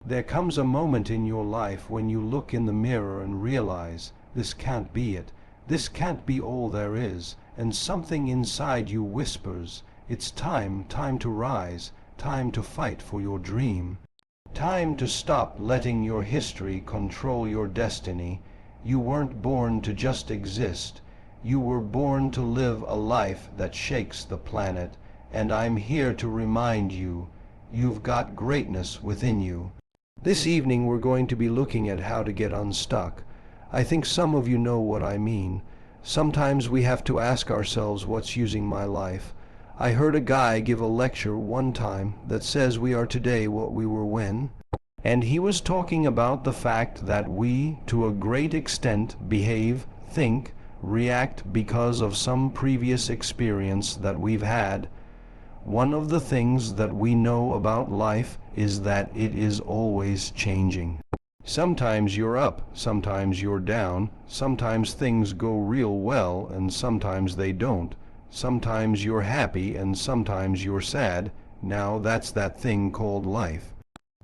There comes a moment in your life when you look in the mirror and realize, this can't be it. This can't be all there is. And something inside you whispers, it's time to rise, time to fight for your dream. Time to stop letting your history control your destiny. You weren't born to just exist. You were born to live a life that shakes the planet. And I'm here to remind you, you've got greatness within you. This evening we're going to be looking at how to get unstuck. I think some of you know what I mean. Sometimes we have to ask ourselves, what's using my life? I heard a guy give a lecture one time that says we are today what we were when. And he was talking about the fact that we, to a great extent, behave, think, react because of some previous experience that we've had. One of the things that we know about life is that it is always changing. Sometimes you're up, sometimes you're down, sometimes things go real well and sometimes they don't. Sometimes you're happy and sometimes you're sad. Now that's that thing called life.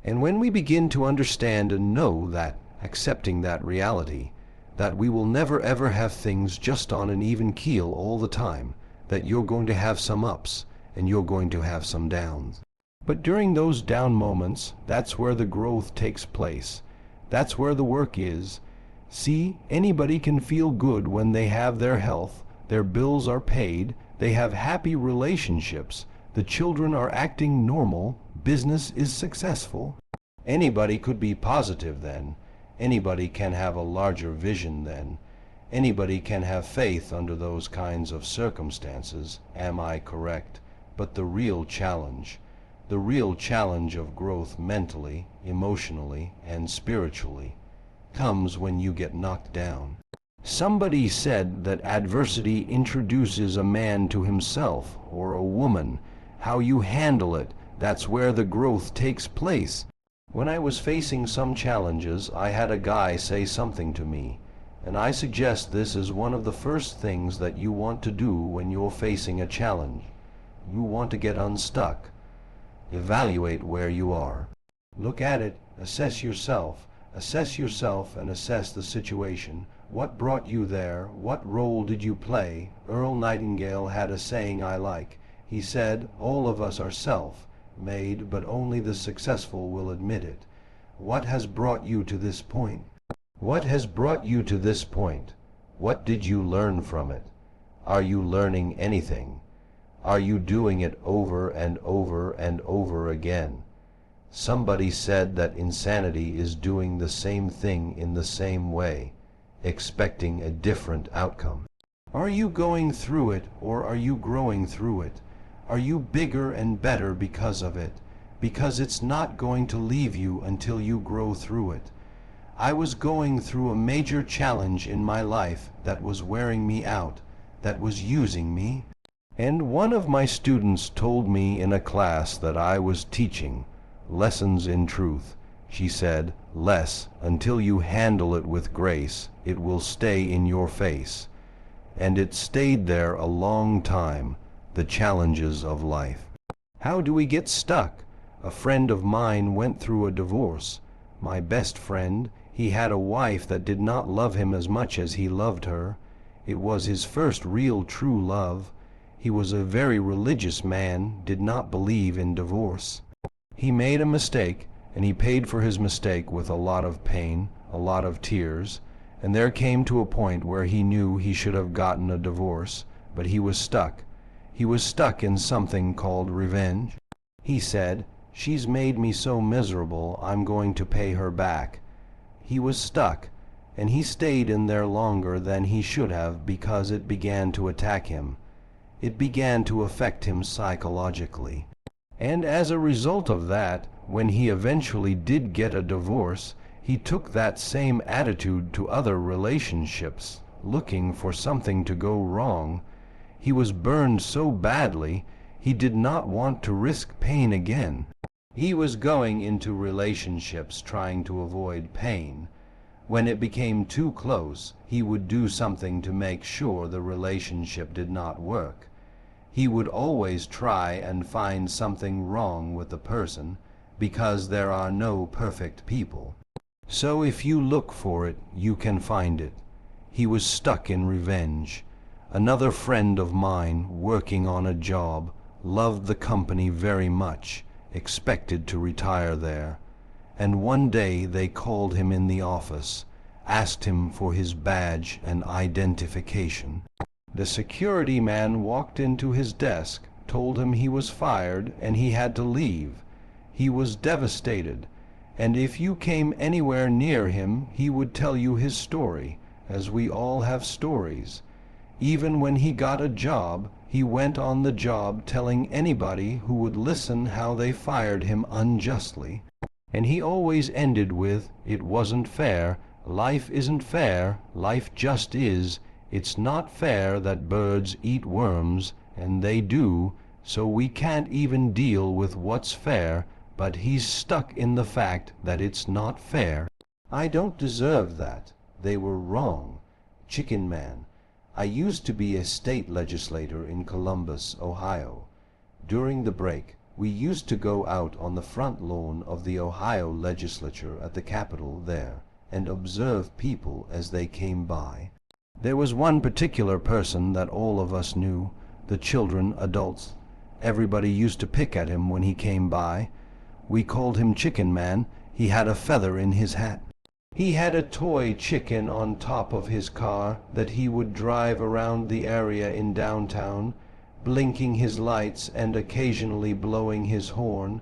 And when we begin to understand and know that, accepting that reality, that we will never ever have things just on an even keel all the time, that you're going to have some ups and you're going to have some downs. But during those down moments, that's where the growth takes place. That's where the work is. See, anybody can feel good when they have their health, their bills are paid, they have happy relationships, the children are acting normal, business is successful. Anybody could be positive then. Anybody can have a larger vision then. Anybody can have faith under those kinds of circumstances. Am I correct? But the real challenge of growth mentally, emotionally, and spiritually comes when you get knocked down. Somebody said that adversity introduces a man to himself, or a woman. How you handle it, that's where the growth takes place. When I was facing some challenges, I had a guy say something to me, and I suggest this is one of the first things that you want to do when you're facing a challenge. You want to get unstuck. Evaluate where you are. Look at it, assess yourself and assess the situation. What brought you there? What role did you play? Earl Nightingale had a saying I like. He said, all of us are self-made, but only the successful will admit it. What has brought you to this point? What has brought you to this point? What did you learn from it? Are you learning anything? Are you doing it over and over and over again? Somebody said that insanity is doing the same thing in the same way, expecting a different outcome. Are you going through it, or are you growing through it? Are you bigger and better because of it? Because it's not going to leave you until you grow through it. I was going through a major challenge in my life that was wearing me out, that was using me. And one of my students told me in a class that I was teaching, Lessons in Truth. She said, "Les, until you handle it with grace, it will stay in your face." And it stayed there a long time, the challenges of life. How do we get stuck? A friend of mine went through a divorce. My best friend, he had a wife that did not love him as much as he loved her. It was his first real true love. He was a very religious man, did not believe in divorce. He made a mistake, and he paid for his mistake with a lot of pain, a lot of tears, and there came to a point where he knew he should have gotten a divorce, but he was stuck. He was stuck in something called revenge. He said, "She's made me so miserable, I'm going to pay her back." He was stuck, and he stayed in there longer than he should have because it began to attack him. It began to affect him psychologically. And as a result of that, when he eventually did get a divorce, he took that same attitude to other relationships, looking for something to go wrong. He was burned so badly, he did not want to risk pain again. He was going into relationships trying to avoid pain. When it became too close, he would do something to make sure the relationship did not work. He would always try and find something wrong with the person, because there are no perfect people. So if you look for it, you can find it. He was stuck in revenge. Another friend of mine, working on a job, loved the company very much, expected to retire there. And one day they called him in the office, asked him for his badge and identification. The security man walked into his desk, told him he was fired and he had to leave. He was devastated, and if you came anywhere near him, he would tell you his story, as we all have stories. Even when he got a job, he went on the job telling anybody who would listen how they fired him unjustly. And he always ended with, "It wasn't fair. Life isn't fair. Life just is. It's not fair that birds eat worms, and they do, so we can't even deal with what's fair," but he's stuck in the fact that it's not fair. I don't deserve that. They were wrong. Chicken Man. I used to be a state legislator in Columbus, Ohio. During the break, we used to go out on the front lawn of the Ohio legislature at the Capitol there and observe people as they came by. There was one particular person that all of us knew, the children, adults. Everybody used to pick at him when he came by. We called him Chicken Man. He had a feather in his hat. He had a toy chicken on top of his car that he would drive around the area in downtown, blinking his lights and occasionally blowing his horn.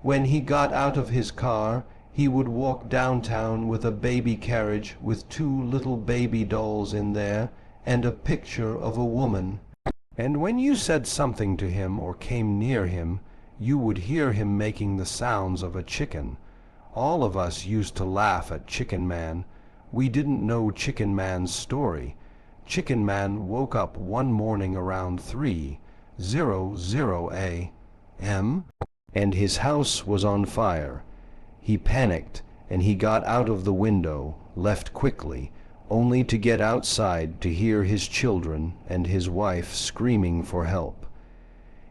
When he got out of his car, he would walk downtown with a baby carriage with 2 little baby dolls in there and a picture of a woman. And when you said something to him or came near him, you would hear him making the sounds of a chicken. All of us used to laugh at Chicken Man. We didn't know Chicken Man's story. Chicken Man woke up one morning around 3:00 a.m. and his house was on fire. He panicked and he got out of the window, left quickly, only to get outside to hear his children and his wife screaming for help.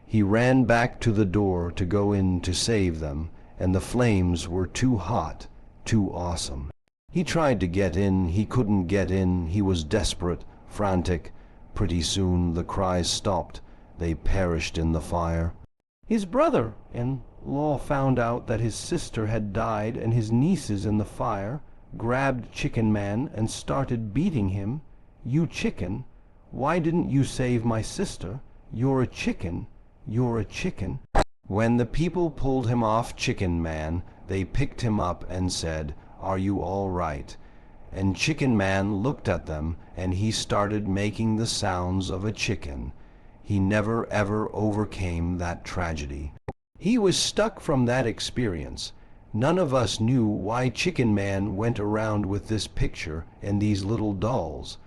He ran back to the door to go in to save them, and the flames were too hot, too awesome. He tried to get in, he couldn't get in, he was desperate, frantic. Pretty soon the cries stopped. They perished in the fire. His brother-in-law found out that his sister had died and his nieces in the fire, grabbed Chicken Man and started beating him. "You chicken! Why didn't you save my sister? You're a chicken! You're a chicken!" When the people pulled him off Chicken Man, they picked him up and said, "Are you all right?" And Chicken Man looked at them, and he started making the sounds of a chicken. He never ever overcame that tragedy. He was stuck from that experience. None of us knew why Chicken Man went around with this picture and these little dolls.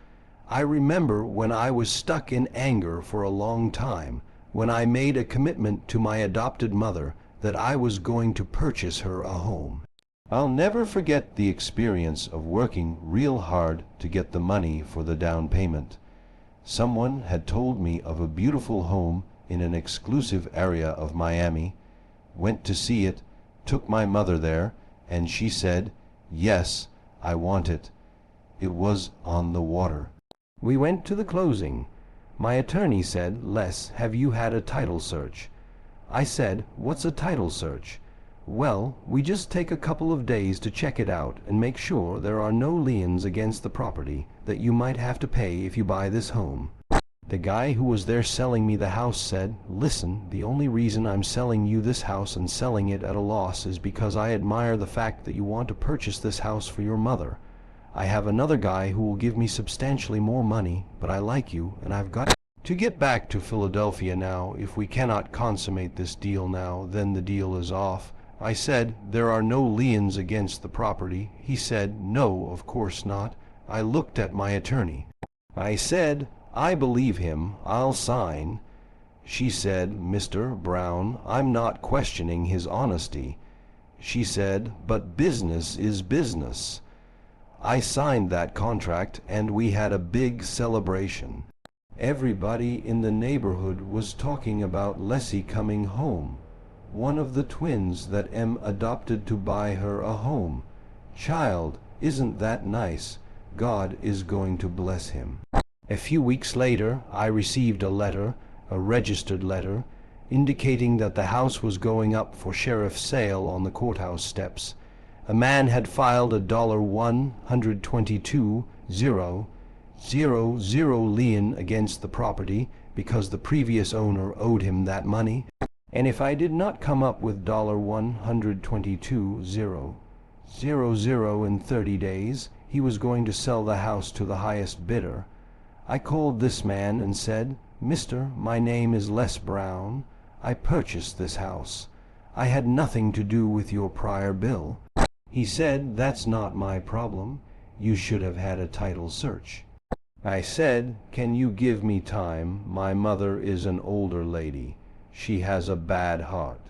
I remember when I was stuck in anger for a long time, when I made a commitment to my adopted mother that I was going to purchase her a home. I'll never forget the experience of working real hard to get the money for the down payment. Someone had told me of a beautiful home in an exclusive area of Miami. Went to see it, took my mother there, and she said, "Yes, I want it." It was on the water. We went to the closing. My attorney said, "Les, have you had a title search?" I said, "What's a title search?" "Well, we just take a couple of days to check it out and make sure there are no liens against the property that you might have to pay if you buy this home." The guy who was there selling me the house said, "Listen, the only reason I'm selling you this house and selling it at a loss is because I admire the fact that you want to purchase this house for your mother. I have another guy who will give me substantially more money, but I like you, and I've got to get back to Philadelphia now. If we cannot consummate this deal now, then the deal is off." I said, "There are no liens against the property." He said, "No, of course not." I looked at my attorney. I said, "I believe him. I'll sign." She said, "Mr. Brown, I'm not questioning his honesty." She said, "But business is business." I signed that contract, and we had a big celebration. Everybody in the neighborhood was talking about Leslie coming home. one of the twins that am adopted to buy her a home. Child, isn't that nice? God is going to bless him. A few weeks later, I received a letter, a registered letter, indicating that the house was going up for sheriff's sale on the courthouse steps. A man had filed $122,000 lien against the property because the previous owner owed him that money, and if I did not come up with $122,000 in 30 days, he was going to sell the house to the highest bidder. I called this man and said, "Mister, my name is Les Brown. I purchased this house. I had nothing to do with your prior bill." He said, "That's not my problem. You should have had a title search." I said, "Can you give me time? My mother is an older lady. She has a bad heart.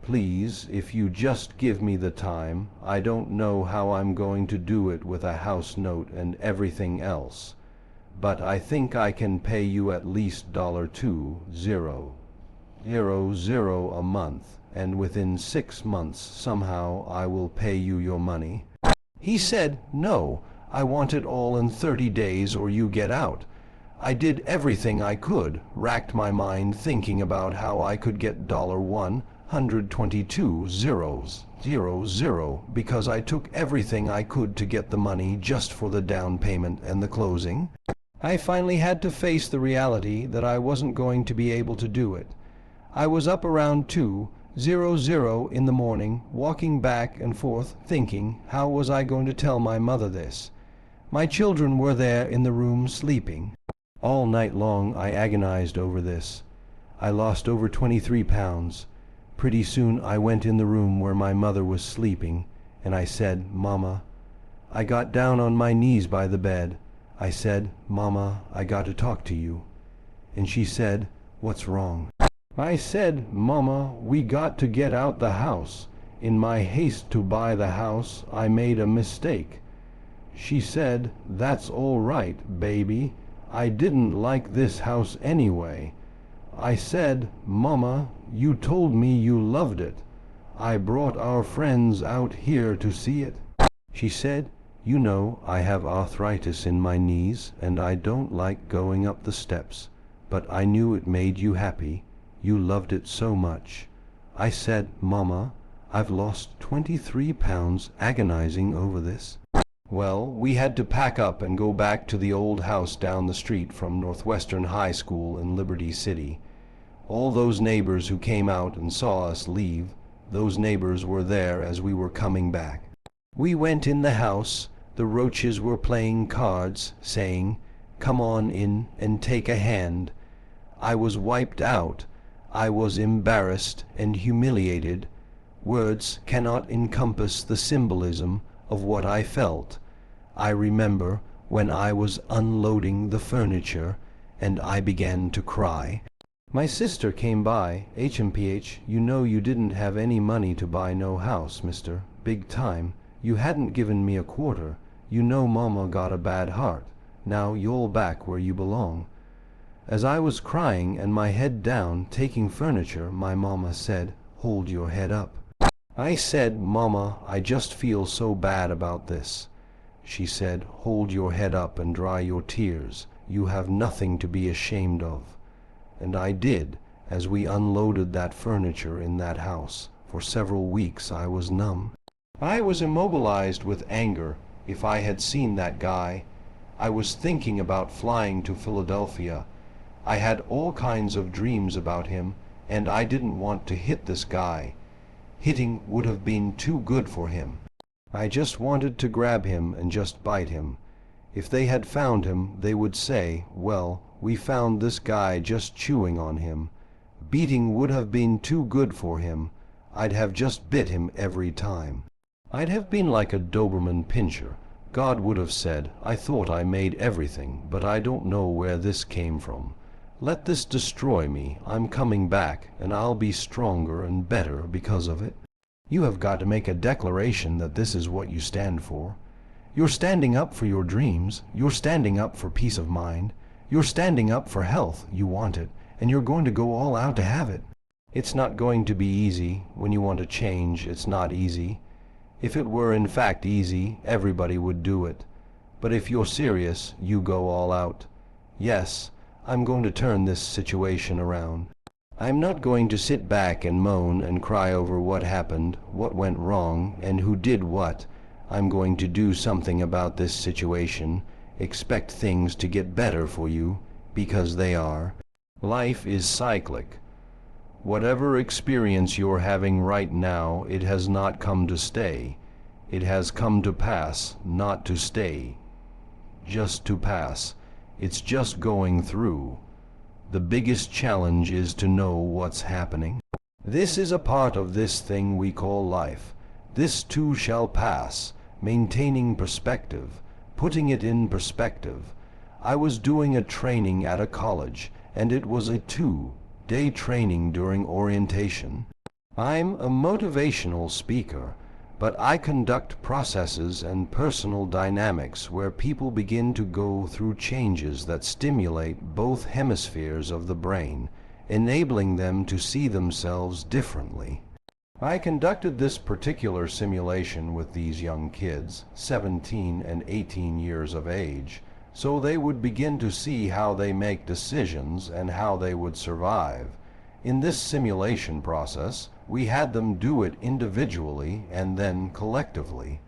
Please, if you just give me the time, I don't know how I'm going to do it with a house note and everything else. But I think I can pay you at least $2,000 a month, and within 6 months somehow I will pay you your money." He said, "No, I want it all in 30 days or you get out." I did everything I could, racked my mind thinking about how I could get $122,000 because I took everything I could to get the money just for the down payment and the closing. I finally had to face the reality that I wasn't going to be able to do it. I was up around 2:00 in the morning, walking back and forth, thinking, how was I going to tell my mother this? My children were there in the room sleeping. All night long I agonized over this. I lost over 23 pounds. Pretty soon I went in the room where my mother was sleeping, and I said, "Mama." I got down on my knees by the bed. I said, "Mama, I got to talk to you." And she said, "What's wrong?" I said, "Mama, we got to get out the house. In my haste to buy the house, I made a mistake." She said, "That's all right, baby. I didn't like this house anyway." I said, "Mama, you told me you loved it. I brought our friends out here to see it." She said, "You know I have arthritis in my knees and I don't like going up the steps, but I knew it made you happy. You loved it so much." I said, "Mama, I've lost 23 pounds agonizing over this." Well, we had to pack up and go back to the old house down the street from Northwestern High School in Liberty City. All those neighbors who came out and saw us leave, those neighbors were there as we were coming back. We went in the house. The Roaches were playing cards, saying, "Come on in and take a hand." I was wiped out. I was embarrassed and humiliated. Words cannot encompass the symbolism of what I felt. I remember when I was unloading the furniture and I began to cry. My sister came by. "HMPH, you know you didn't have any money to buy no house, mister. Big time. You hadn't given me a quarter. You know Mama got a bad heart. Now you're back where you belong." As I was crying and my head down, taking furniture, my mama said, "Hold your head up." I said, "Mama, I just feel so bad about this." She said, "Hold your head up and dry your tears. You have nothing to be ashamed of." And I did. As we unloaded that furniture in that house, for several weeks I was numb. I was immobilized with anger. If I had seen that guy, I was thinking about flying to Philadelphia. I had all kinds of dreams about him, and I didn't want to hit this guy. Hitting would have been too good for him. I just wanted to grab him and just bite him. If they had found him, they would say, "Well, we found this guy just chewing on him." Beating would have been too good for him. I'd have just bit him every time. I'd have been like a Doberman pinscher. God would have said, "I thought I made everything, but I don't know where this came from. Let this destroy me. I'm coming back, and I'll be stronger and better because of it." You have got to make a declaration that this is what you stand for. You're standing up for your dreams. You're standing up for peace of mind. You're standing up for health. You want it, and you're going to go all out to have it. It's not going to be easy. When you want to change, it's not easy. If it were in fact easy, everybody would do it. But if you're serious, you go all out. Yes, I'm going to turn this situation around. I'm not going to sit back and moan and cry over what happened, what went wrong, and who did what. I'm going to do something about this situation. Expect things to get better for you, because they are. Life is cyclic. Whatever experience you're having right now, it has not come to stay. It has come to pass, not to stay. Just to pass. It's just going through. The biggest challenge is to know what's happening. This is a part of this thing we call life. This too shall pass. Maintaining perspective. Putting it in perspective. I was doing a training at a college, and it was a 2-day training during orientation. I'm a motivational speaker, but I conduct processes and personal dynamics where people begin to go through changes that stimulate both hemispheres of the brain, enabling them to see themselves differently. I conducted this particular simulation with these young kids, 17 and 18 years of age, so they would begin to see how they make decisions and how they would survive. In this simulation process, we had them do it individually and then collectively.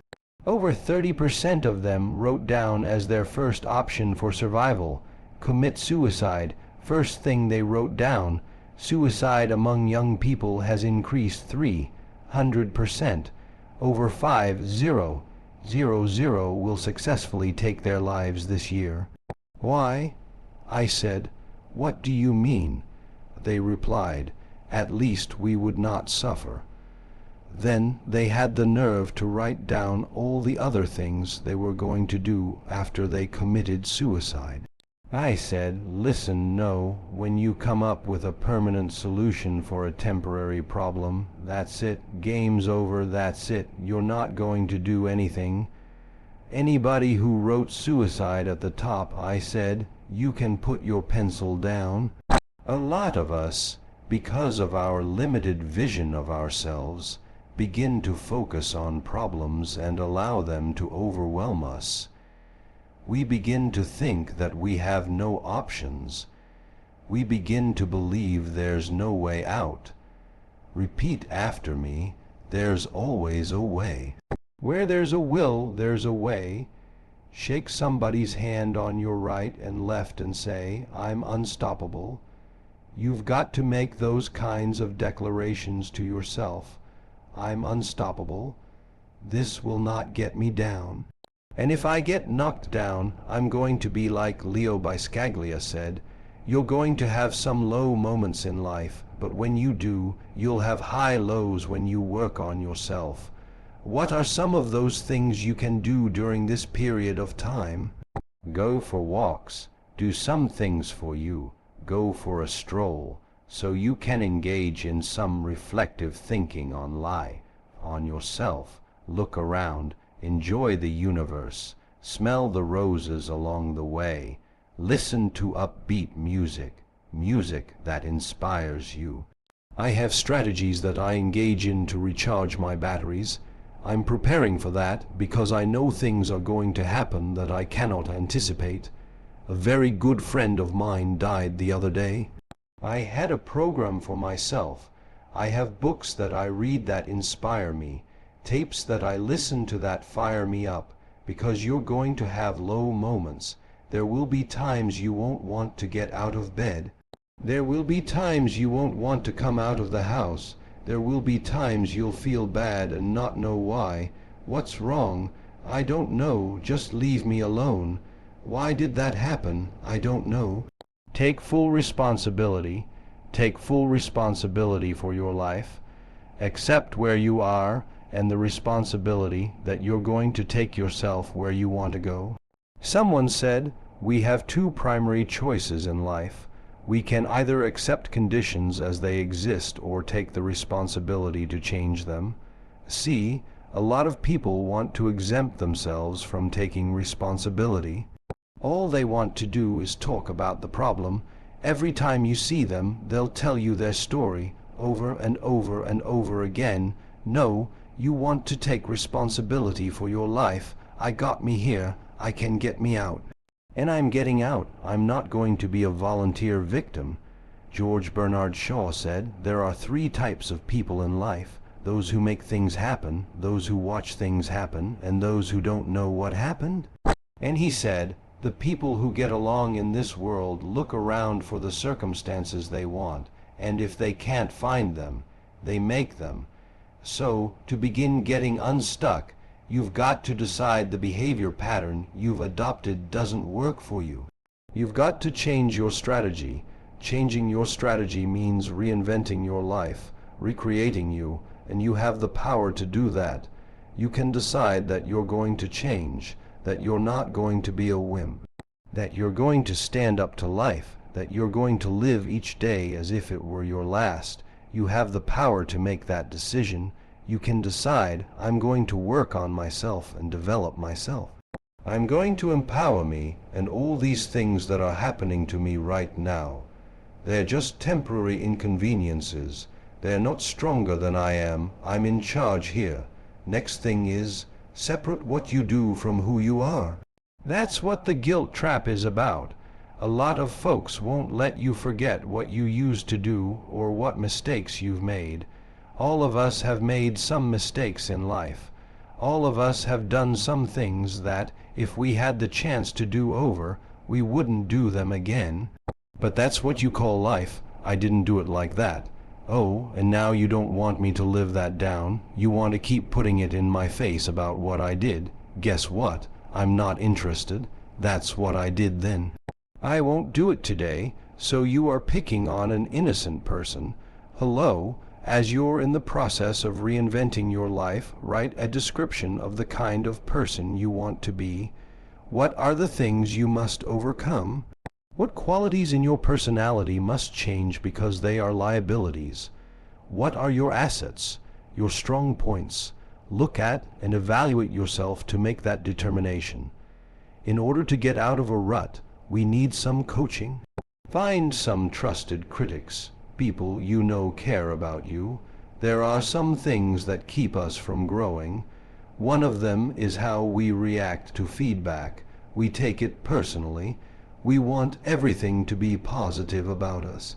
Over 30% of them wrote down as their first option for survival, commit suicide. First thing they wrote down. Suicide among young people has increased 300%. Over 500 will successfully take their lives this year. Why? I said, what do you mean? They replied, at least we would not suffer. Then they had the nerve to write down all the other things they were going to do after they committed suicide. I said, listen, no, when you come up with a permanent solution for a temporary problem, that's it, game's over, that's it, you're not going to do anything. Anybody who wrote suicide at the top, I said, you can put your pencil down. A lot of us, because of our limited vision of ourselves, begin to focus on problems and allow them to overwhelm us. We begin to think that we have no options. We begin to believe there's no way out. Repeat after me, there's always a way. Where there's a will, there's a way. Shake somebody's hand on your right and left and say, I'm unstoppable. You've got to make those kinds of declarations to yourself. I'm unstoppable. This will not get me down. And if I get knocked down, I'm going to be like Leo Biscaglia said, you're going to have some low moments in life, but when you do, you'll have high lows when you work on yourself. What are some of those things you can do during this period of time? Go for walks. Do some things for you. Go for a stroll, so you can engage in some reflective thinking on life, on yourself. Look around. Enjoy the universe. Smell the roses along the way. Listen to upbeat music, music that inspires you. I have strategies that I engage in to recharge my batteries. I'm preparing for that because I know things are going to happen that I cannot anticipate. A very good friend of mine died the other day. I had a program for myself. I have books that I read that inspire me. Tapes that I listen to that fire me up, because you're going to have low moments. There will be times you won't want to get out of bed. There will be times you won't want to come out of the house. There will be times you'll feel bad and not know why. What's wrong? I don't know. Just leave me alone. Why did that happen? I don't know. Take full responsibility. Take full responsibility for your life. Accept where you are and the responsibility that you're going to take yourself where you want to go. Someone said, we have two primary choices in life. We can either accept conditions as they exist or take the responsibility to change them. See, a lot of people want to exempt themselves from taking responsibility. All they want to do is talk about the problem. Every time you see them, they'll tell you their story. over and over and over again. No, you want to take responsibility for your life. I got me here, I can get me out. And I'm getting out. I'm not going to be a volunteer victim. George Bernard Shaw said, there are 3 types of people in life: those who make things happen, those who watch things happen, and those who don't know what happened. And he said, the people who get along in this world look around for the circumstances they want, and if they can't find them, they make them. So, to begin getting unstuck, you've got to decide the behavior pattern you've adopted doesn't work for you. You've got to change your strategy. Changing your strategy means reinventing your life, recreating you, and you have the power to do that. You can decide that you're going to change, that you're not going to be a wimp, that you're going to stand up to life, that you're going to live each day as if it were your last. You have the power to make that decision. You can decide, I'm going to work on myself and develop myself. I'm going to empower me, and all these things that are happening to me right now, they're just temporary inconveniences. They're not stronger than I am. I'm in charge here. Next thing is, separate what you do from who you are. That's what the guilt trap is about. A lot of folks won't let you forget what you used to do or what mistakes you've made. All of us have made some mistakes in life. All of us have done some things that, if we had the chance to do over, we wouldn't do them again. But that's what you call life. I didn't do it like that. Oh, and now you don't want me to live that down. You want to keep putting it in my face about what I did. Guess what? I'm not interested. That's what I did then. I won't do it today. So you are picking on an innocent person. Hello, as you're in the process of reinventing your life, write a description of the kind of person you want to be. What are the things you must overcome? What qualities in your personality must change because they are liabilities? What are your assets, your strong points? Look at and evaluate yourself to make that determination. In order to get out of a rut, we need some coaching. Find some trusted critics, people you know care about you. There are some things that keep us from growing. One of them is how we react to feedback. We take it personally. We want everything to be positive about us.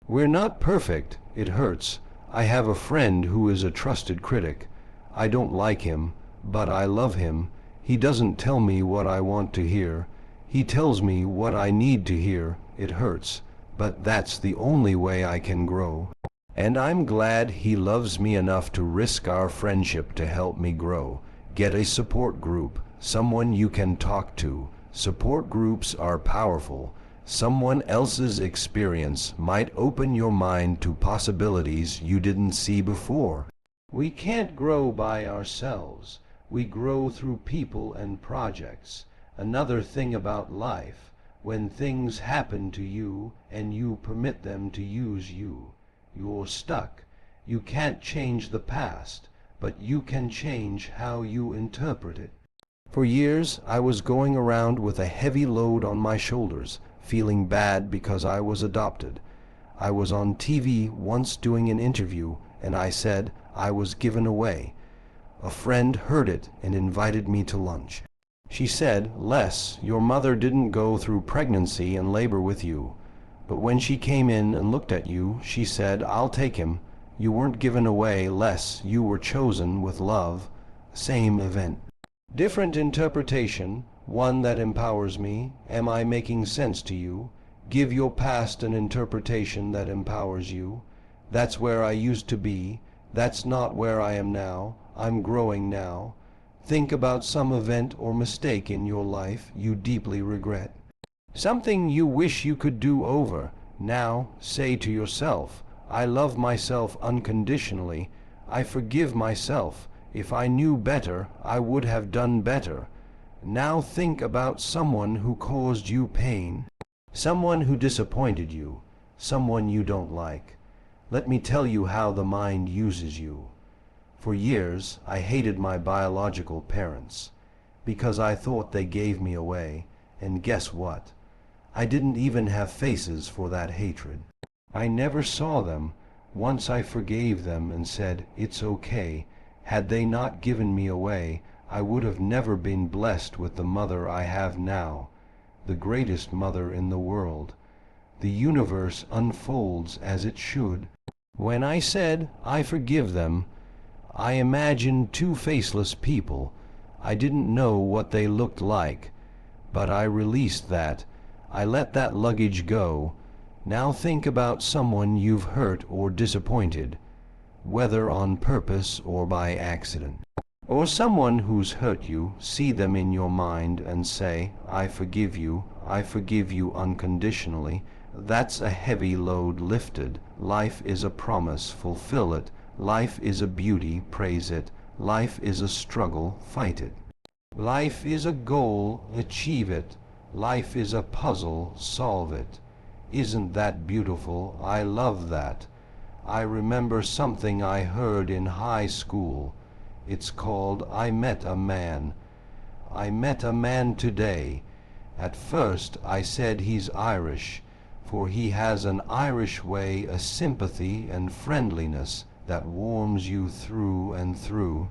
We're not perfect. It hurts. I have a friend who is a trusted critic. I don't like him, but I love him. He doesn't tell me what I want to hear. He tells me what I need to hear. It hurts, but that's the only way I can grow. And I'm glad he loves me enough to risk our friendship to help me grow. Get a support group, someone you can talk to. Support groups are powerful. Someone else's experience might open your mind to possibilities you didn't see before. We can't grow by ourselves. We grow through people and projects. Another thing about life, when things happen to you and you permit them to use you, you're stuck. You can't change the past, but you can change how you interpret it. For years, I was going around with a heavy load on my shoulders, feeling bad because I was adopted. I was on TV once doing an interview, and I said I was given away. A friend heard it and invited me to lunch. She said, Les, your mother didn't go through pregnancy and labor with you. But when she came in and looked at you, she said, I'll take him. You weren't given away, Les. You were chosen with love. Same event. Different interpretation, one that empowers me. Am I making sense to you? Give your past an interpretation that empowers you. That's where I used to be. That's not where I am now. I'm growing now. Think about some event or mistake in your life you deeply regret. Something you wish you could do over. Now say to yourself, I love myself unconditionally. I forgive myself. If I knew better, I would have done better. Now think about someone who caused you pain, someone who disappointed you, someone you don't like. Let me tell you how the mind uses you. For years, I hated my biological parents because I thought they gave me away, and guess what? I didn't even have faces for that hatred. I never saw them. Once I forgave them and said, "It's okay." Had they not given me away, I would have never been blessed with the mother I have now, the greatest mother in the world. The universe unfolds as it should. When I said, "I forgive them," I imagined two faceless people. I didn't know what they looked like, but I released that. I let that luggage go. Now think about someone you've hurt or disappointed, whether on purpose or by accident. Or someone who's hurt you. See them in your mind and say, I forgive you unconditionally. That's a heavy load lifted. Life is a promise, fulfill it. Life is a beauty, praise it. Life is a struggle, fight it. Life is a goal, achieve it. Life is a puzzle, solve it. Isn't that beautiful? I love that. I remember something I heard in high school. It's called I Met a Man. I met a man today. At first I said he's Irish, for he has an Irish way, a sympathy and friendliness that warms you through and through.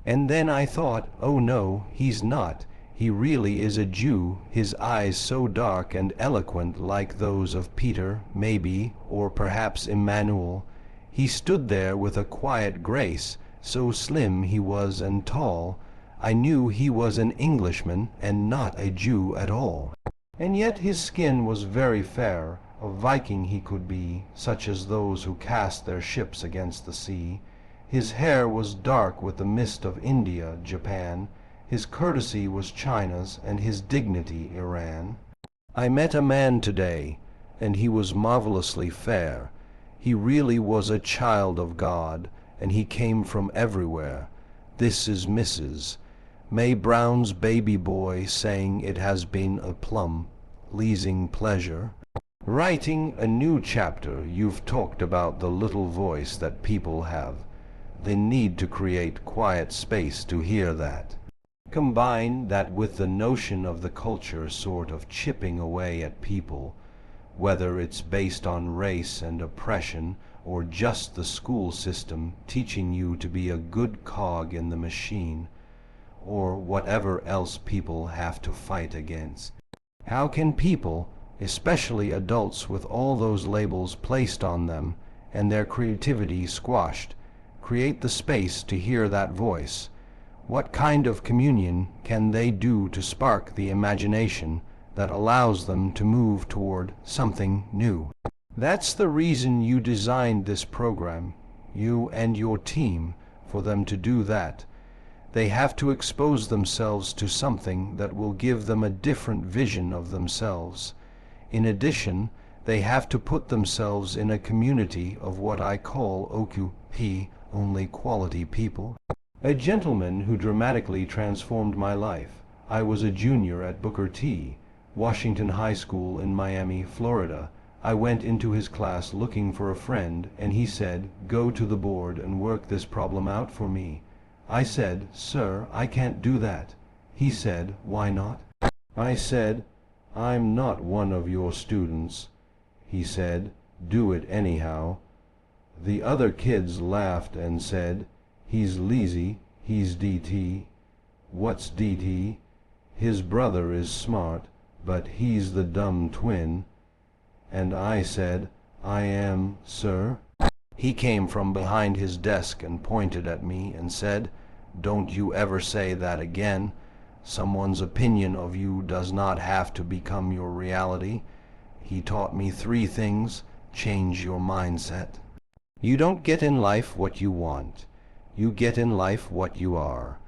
And then I thought, oh no, he's not. He really is a Jew, his eyes so dark and eloquent like those of Peter, maybe, or perhaps Emmanuel. He stood there with a quiet grace, so slim he was and tall. I knew he was an Englishman and not a Jew at all. And yet his skin was very fair. A Viking he could be, such as those who cast their ships against the sea. His hair was dark with the mist of India, Japan. His courtesy was China's, and his dignity Iran. I met a man today, and he was marvelously fair. He really was a child of God, and he came from everywhere. This is Mrs. May Brown's baby boy saying it has been a plum, pleasing pleasure. Writing a new chapter, you've talked about the little voice that people have. They need to create quiet space to hear that. Combine that with the notion of the culture sort of chipping away at people, whether it's based on race and oppression or just the school system teaching you to be a good cog in the machine, or whatever else people have to fight against. How can people, especially adults with all those labels placed on them and their creativity squashed, create the space to hear that voice? What kind of communion can they do to spark the imagination that allows them to move toward something new? That's the reason you designed this program, you and your team, for them to do that. They have to expose themselves to something that will give them a different vision of themselves. In addition, they have to put themselves in a community of what I call OQP, only quality people. A gentleman who dramatically transformed my life. I was a junior at Booker T. Washington High School in Miami, Florida. I went into his class looking for a friend, and he said, "Go to the board and work this problem out for me." I said, "Sir, I can't do that." He said, "Why not?" I said, "I'm not one of your students." He said, "Do it anyhow." The other kids laughed and said, "He's lazy, he's DT." What's DT? His brother is smart, but he's the dumb twin. And I said, "I am, sir." He came from behind his desk and pointed at me and said, "Don't you ever say that again. Someone's opinion of you does not have to become your reality." He taught me 3 things. Change your mindset. You don't get in life what you want. You get in life what you are.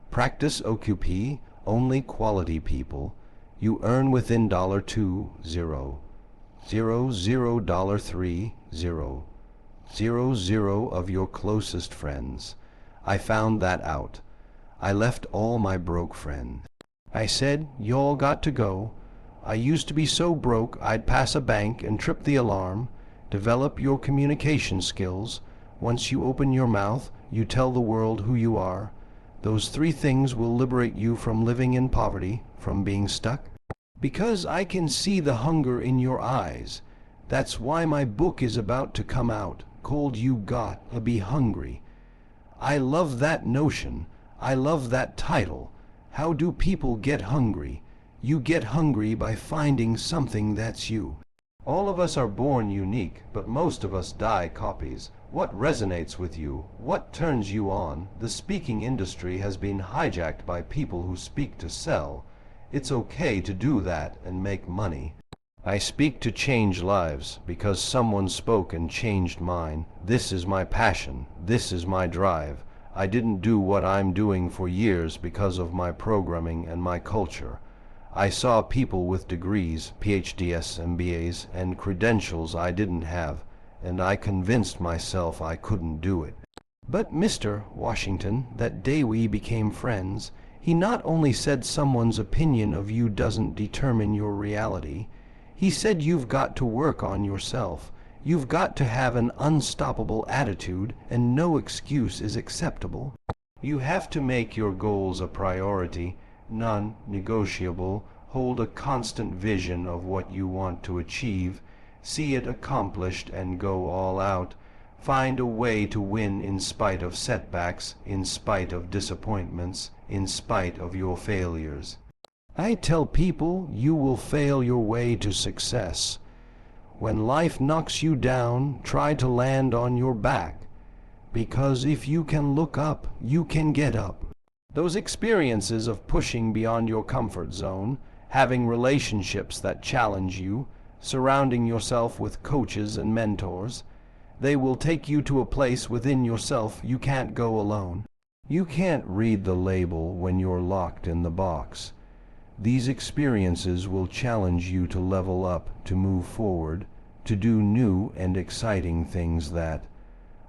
Practice OQP, only quality people. You earn within $2, 0, 0, $3, 0, 0 of your closest friends. I found that out. I left all my broke friends. I said, "Y'all got to go. I used to be so broke I'd pass a bank and trip the alarm." Develop your communication skills. Once you open your mouth, you tell the world who you are. Those 3 things will liberate you from living in poverty, from being stuck. Because I can see the hunger in your eyes. That's why my book is about to come out, cold you got be hungry. I love that notion. I love that title. How do people get hungry? You get hungry by finding something that's you. All of us are born unique, but most of us die copies. What resonates with you? What turns you on? The speaking industry has been hijacked by people who speak to sell. It's okay to do that and make money. I speak to change lives because someone spoke and changed mine. This is my passion. This is my drive. I didn't do what I'm doing for years because of my programming and my culture. I saw people with degrees, PhDs, MBAs, and credentials I didn't have, and I convinced myself I couldn't do it. But Mr. Washington, that day we became friends, he not only said someone's opinion of you doesn't determine your reality, he said you've got to work on yourself. You've got to have an unstoppable attitude, and no excuse is acceptable. You have to make your goals a priority, non-negotiable. Hold a constant vision of what you want to achieve. See it accomplished and go all out. Find a way to win in spite of setbacks, in spite of disappointments, in spite of your failures. I tell people you will fail your way to success. When life knocks you down, try to land on your back. Because if you can look up, you can get up. Those experiences of pushing beyond your comfort zone, having relationships that challenge you, surrounding yourself with coaches and mentors, they will take you to a place within yourself you can't go alone. You can't read the label when you're locked in the box. These experiences will challenge you to level up, to move forward, to do new and exciting things that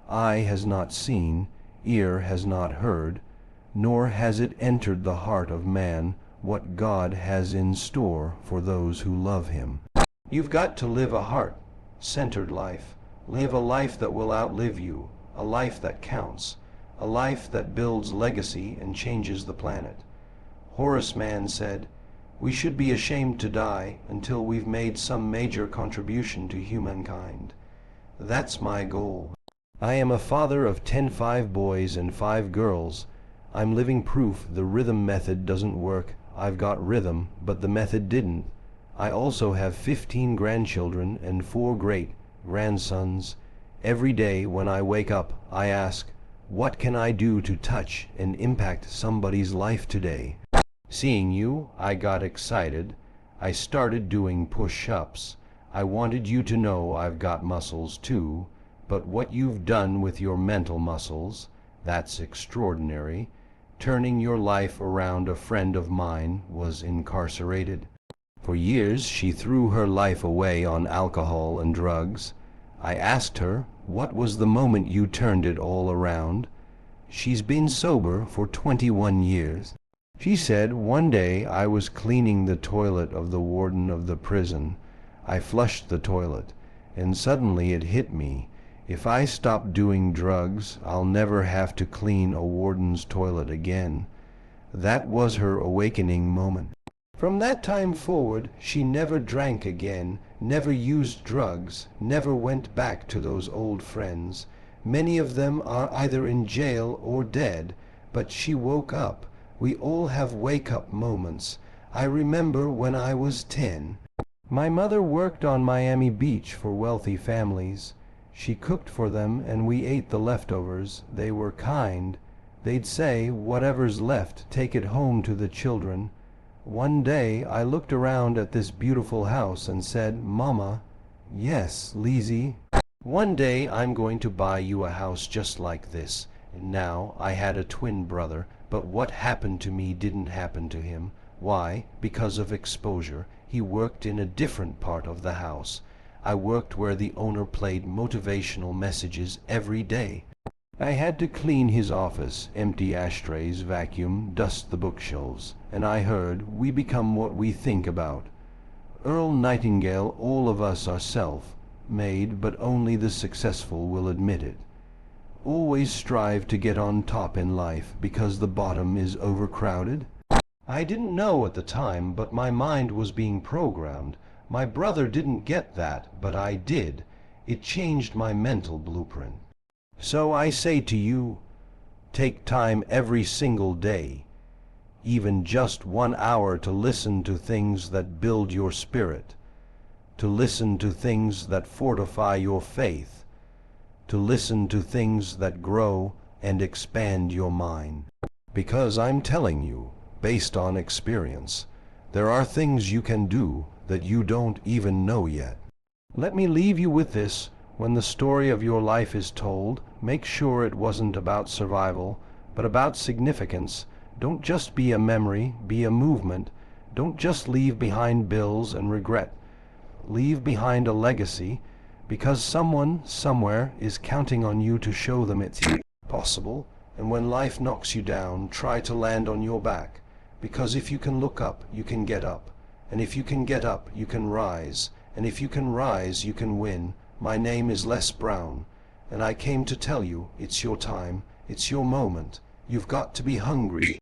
eye has not seen, ear has not heard, nor has it entered the heart of man what God has in store for those who love him. You've got to live a heart-centered life. Live a life that will outlive you, a life that counts, a life that builds legacy and changes the planet. Horace Mann said, "We should be ashamed to die until we've made some major contribution to humankind." That's my goal. I am a father of 5 boys and 5 girls. I'm living proof the rhythm method doesn't work. I've got rhythm, but the method didn't. I also have 15 grandchildren and 4 great-grandsons. Every day when I wake up, I ask, what can I do to touch and impact somebody's life today? Seeing you, I got excited. I started doing push-ups. I wanted you to know I've got muscles too, but what you've done with your mental muscles, that's extraordinary. Turning your life around. A friend of mine was incarcerated. For years she threw her life away on alcohol and drugs. I asked her, what was the moment you turned it all around? She's been sober for 21 years. She said, one day I was cleaning the toilet of the warden of the prison. I flushed the toilet, and suddenly it hit me. If I stop doing drugs, I'll never have to clean a warden's toilet again. That was her awakening moment. From that time forward, she never drank again, never used drugs, never went back to those old friends. Many of them are either in jail or dead, but she woke up. We all have wake-up moments. I remember when I was 10. My mother worked on Miami Beach for wealthy families. She cooked for them and we ate the leftovers. They were kind. They'd say, whatever's left, take it home to the children. One day I looked around at this beautiful house and said, Mama, yes, Lizzie, one day I'm going to buy you a house just like this. And now I had a twin brother, but what happened to me didn't happen to him. Why? Because of exposure. He worked in a different part of the house. I worked where the owner played motivational messages every day. I had to clean his office, empty ashtrays, vacuum, dust the bookshelves, and I heard, we become what we think about. Earl Nightingale, all of us are self-made, but only the successful will admit it. Always strive to get on top in life, because the bottom is overcrowded. I didn't know at the time, but my mind was being programmed. My brother didn't get that, but I did. It changed my mental blueprint. So I say to you, take time every single day, even just 1 hour, to listen to things that build your spirit, to listen to things that fortify your faith, to listen to things that grow and expand your mind. Because I'm telling you, based on experience, there are things you can do that you don't even know yet. Let me leave you with this. When the story of your life is told, make sure it wasn't about survival, but about significance. Don't just be a memory, be a movement. Don't just leave behind bills and regret. Leave behind a legacy, because someone, somewhere, is counting on you to show them it's possible. And when life knocks you down, try to land on your back, because if you can look up, you can get up. And if you can get up, you can rise. And if you can rise, you can win. My name is Les Brown, and I came to tell you it's your time, it's your moment. You've got to be hungry.